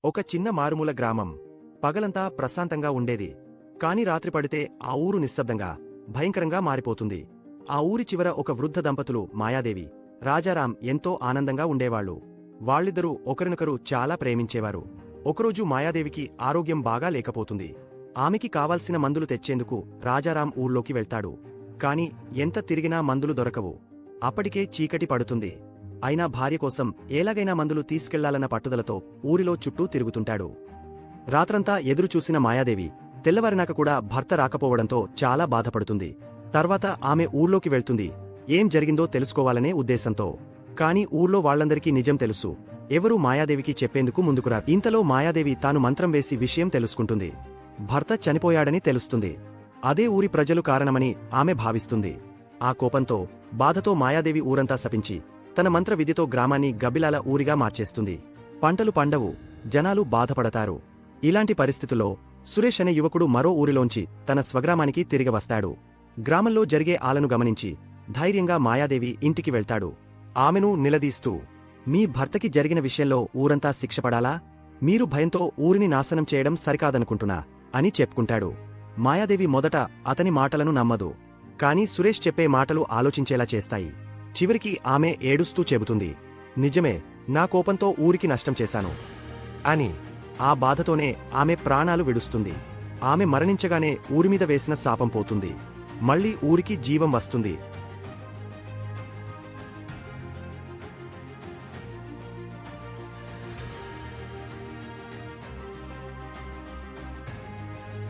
ఒక చిన్న మారుమూల గ్రామం. పగలంతా ప్రశాంతంగా ఉండేది. కాని రాత్రి పడితే ఆ ఊరు నిశ్శబ్దంగా, భయంకరంగా మారిపోతుంది. ఆ ఊరి చివర ఒక వృద్ధ దంపతులు మాయాదేవి, రాజారాం ఎంతో ఆనందంగా ఉండేవాళ్లు. వాళ్ళిద్దరూ ఒకరినొకరు చాలా ప్రేమించేవారు. ఒకరోజు మాయాదేవికి ఆరోగ్యం బాగా లేకపోతుంది. ఆమెకి కావాల్సిన మందులు తెచ్చేందుకు రాజారాం ఊర్లోకి వెళ్తాడు. కాని ఎంత తిరిగినా మందులు దొరకవు. అప్పటికే చీకటి పడుతుంది. అయినా భార్య కోసం ఎలాగైనా మందులు తీసుకెళ్లాలన్న పట్టుదలతో ఊరిలో చుట్టూ తిరుగుతుంటాడు. రాత్రంతా ఎదురుచూసిన మాయాదేవి తెల్లవారినాక కూడా భర్త రాకపోవడంతో చాలా బాధపడుతుంది. తర్వాత ఆమె ఊర్లోకి వెళ్తుంది, ఏం జరిగిందో తెలుసుకోవాలనే ఉద్దేశంతో. కాని ఊర్లో వాళ్లందరికీ నిజం తెలుసు. ఎవరూ మాయాదేవికి చెప్పేందుకు ముందుకురా. ఇంతలో మాయాదేవి తాను మంత్రం వేసి విషయం తెలుసుకుంటుంది. భర్త చనిపోయాడని తెలుస్తుంది. అదే ఊరి ప్రజలు కారణమని ఆమె భావిస్తుంది. ఆ కోపంతో, బాధతో మాయాదేవి ఊరంతా శపించి తన మంత్ర విధితో గ్రామాన్ని గబ్బిలాల ఊరిగా మార్చేస్తుంది. పంటలు పండవు, జనాలు బాధపడతారు. ఇలాంటి పరిస్థితుల్లో సురేష్ అనే యువకుడు మరో ఊరిలోంచి తన స్వగ్రామానికి తిరిగి వస్తాడు. గ్రామంలో జరిగే ఆలను గమనించి ధైర్యంగా మాయాదేవి ఇంటికి వెళ్తాడు. ఆమెను నిలదీస్తూ, మీ భర్తకి జరిగిన విషయంలో ఊరంతా శిక్షపడాలా? మీరు భయంతో ఊరిని నాశనం చేయడం సరికాదనుకుంటున్నా అని చెప్పుకుంటాడు. మాయాదేవి మొదట అతని మాటలను నమ్మదు. కాని సురేష్ చెప్పే మాటలు ఆలోచించేలా చేస్తాయి. చివరికి ఆమె ఏడుస్తూ చెబుతుంది, నిజమే, నా కోపంతో ఊరికి నష్టం చేశాను అని. ఆ బాధతోనే ఆమె ప్రాణాలు విడుస్తుంది. ఆమె మరణించగానే ఊరిమీద వేసిన శాపం పోతుంది. మళ్లీ ఊరికి జీవం వస్తుంది.